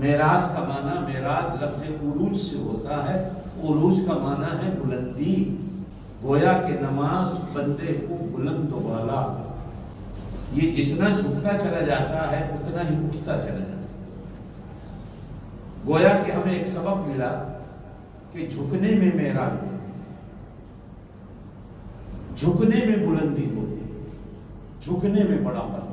معراج کا معنی، معراج لفظ عروج سے ہوتا ہے، عروج کا معنی ہے بلندی، گویا کہ نماز بندے کو بلند و بالا، یہ جتنا جھکتا چلا جاتا ہے اتنا ہی اٹھتا چلا جاتا ہے۔ گویا کہ ہمیں ایک سبق ملا کہ جھکنے میں معراج ہوتی ہے، جھکنے میں بلندی ہوتی ہے، جھکنے میں بڑا پن۔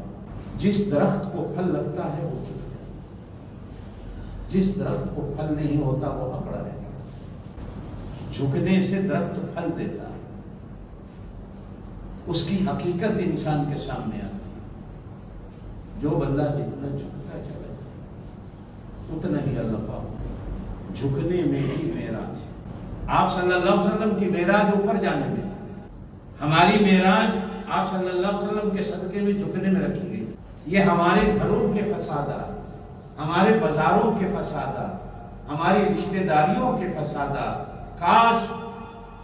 جس درخت کو پھل لگتا ہے وہ جھک جاتا ہے، جس درخت کو پھل نہیں ہوتا وہ اکڑا رہتا ہے۔ جھکنے سے درخت پھل دیتا ہے، اس کی حقیقت انسان کے سامنے آتی ہے۔ جو بندہ جتنا جھکتا چلا جائے اتنا ہی اللہ پاک جھکنے میں ہی معراج ہے۔ آپ صلی اللہ علیہ وسلم کی معراج اوپر جانے میں، ہماری معراج آپ صلی اللہ علیہ وسلم کے صدقے میں جھکنے میں رکھی گئی۔ یہ ہمارے گھروں کے فسادات، ہمارے بازاروں کے فسادات، ہماری رشتہ داریوں کے فسادات، کاش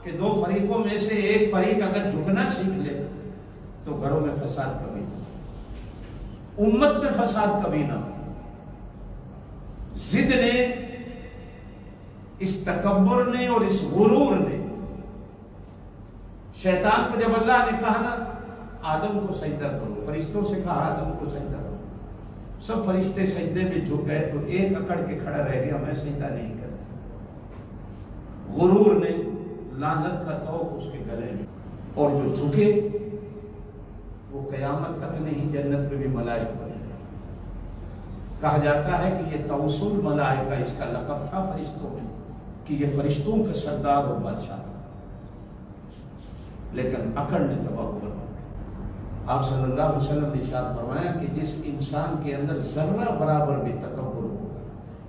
کہ دو فریقوں میں سے ایک فریق اگر جھکنا سیکھ لے تو گھروں میں فساد کبھی نہ ہو، امت میں فساد کبھی نہ ہو۔ ضد نے، اس تکبر نے اور اس غرور نے، شیطان کو جب اللہ نے کہا نا آدم کو سجدہ کرو، فرشتوں سے کہا آدم کو سجدہ کرو، سب فرشتے سجدے میں جھک گئے تو ایک اکڑ کے کھڑا رہ گیا، میں سجدہ نہیں کرتا۔ غرور نے لعنت کا طوق اس کے گلے میں، اور جو جھکے وہ قیامت تک نہیں جنت میں بھی ملائکہ بنے گا۔ کہا جاتا ہے کہ یہ توسل ملائکہ اس کا لقب تھا فرشتوں میں، کہ یہ فرشتوں کا سردار اور بادشاہ تھا، لیکن اکڑ نے تباہ و برباد۔ آپ صلی اللہ علیہ وسلم نے ارشاد فرمایا کہ جس انسان کے اندر ذرہ برابر بھی تکبر ہوگا،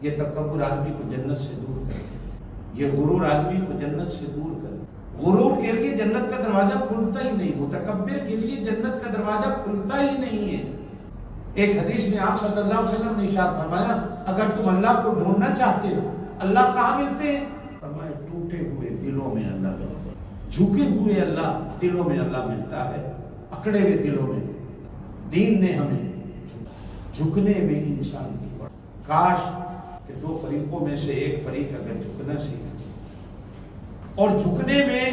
یہ تکبر آدمی کو جنت سے دور کر دے، یہ غرور آدمی کو جنت سے دور کر دے۔ غرور کے لیے جنت کا دروازہ کھلتا ہی نہیں، متکبر کے لیے جنت کا دروازہ کھلتا ہی نہیں ہے۔ ایک حدیث میں آپ صلی اللہ علیہ وسلم نے ارشاد فرمایا اگر تم اللہ کو ڈھونڈنا چاہتے ہو اللہ کہاں ملتے ہیں؟ فرمایا ٹوٹے ہوئے دلوں میں اللہ ملتا ہے، جھکے ہوئے اللہ دلوں میں اللہ ملتا ہے، اکڑے ہوئے دلوں میں۔ دین نے ہمیں جھکنے میں انسان کی بڑا، کاش کہ دو فریقوں میں سے ایک فریق اگر جھکنا سیکھے، اور جھکنے میں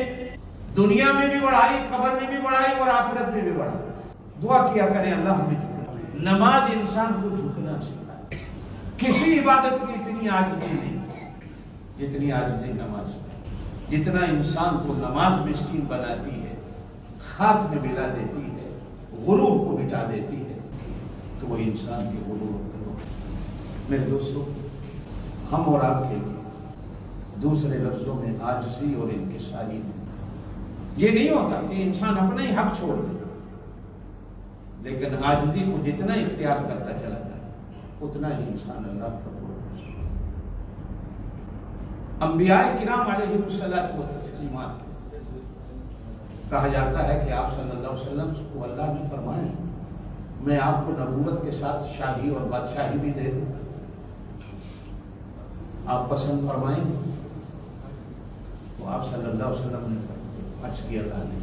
دنیا میں بھی بڑھائی، قبر میں بھی بڑھائی اور آخرت میں بھی بڑھائی۔ دعا کیا کریں اللہ ہمیں جھکنا۔ نماز انسان کو جھکنا سکھائے۔ کسی عبادت کی اتنی عاجزی نہیں جتنی عاجزی نماز، جتنا انسان کو نماز مسکین بناتی ہے، خاک میں ملا دیتی ہے، غرور کو مٹا دیتی ہے، تو وہ انسان کے غرور کو۔ میرے دوستو، ہم اور آپ کے لیے دوسرے لفظوں میں عاجزی اور انکساری میں یہ نہیں ہوتا کہ انسان اپنا ہی حق چھوڑ دے، لیکن عاجزی کو جتنا اختیار کرتا چلا جائے اتنا ہی انسان اللہ کا قرب۔ انبیاء کرام علیہ الصلوۃ والتسلیمات، کہا جاتا ہے کہ آپ صلی اللہ علیہ وسلم کو اللہ نے فرمایا میں آپ کو نبوت کے ساتھ شاہی اور بادشاہی بھی دے دوں، آپ پسند فرمائیں؟ تو آپ صلی اللہ علیہ وسلم نے عرض کیا اللہ نے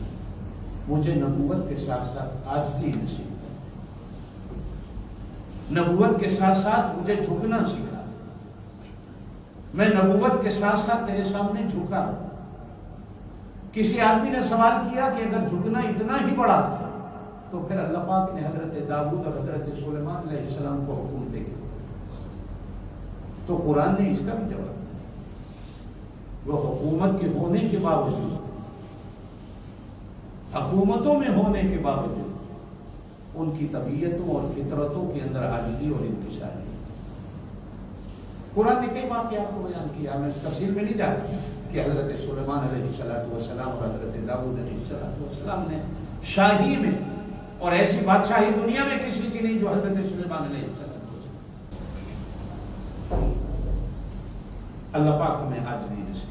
مجھے نبوت کے ساتھ ساتھ عاجزی نصیب کر، نبوت کے ساتھ ساتھ مجھے جھکنا سکھا، میں نبوت کے ساتھ ساتھ تیرے سامنے جھکا۔ کسی آدمی نے سوال کیا کہ اگر جھکنا اتنا ہی بڑا تھا تو پھر اللہ پاک نے حضرت داؤد اور حضرت سلیمان علیہ السلام کو حکم دے دیا، تو قرآن نے اس کا بھی جواب دیا۔ وہ حکومت کے ہونے کے باوجود، حکومتوں میں ہونے کے باوجود ان کی طبیعتوں اور فطرتوں کے اندر عاجزی اور انکساری۔ قرآن نے کئی واقعات کو بیان کیا، میں تفصیل میں نہیں جاتا کہ حضرت سلیمان علیہ السلام اور حضرت داؤد علیہ السلام نے شاہی میں، اور ایسی بادشاہی دنیا میں کسی کی نہیں جو حضرت سلیمان علیہ السلام۔ اللہ پاک ہمیں عاجزی نصیب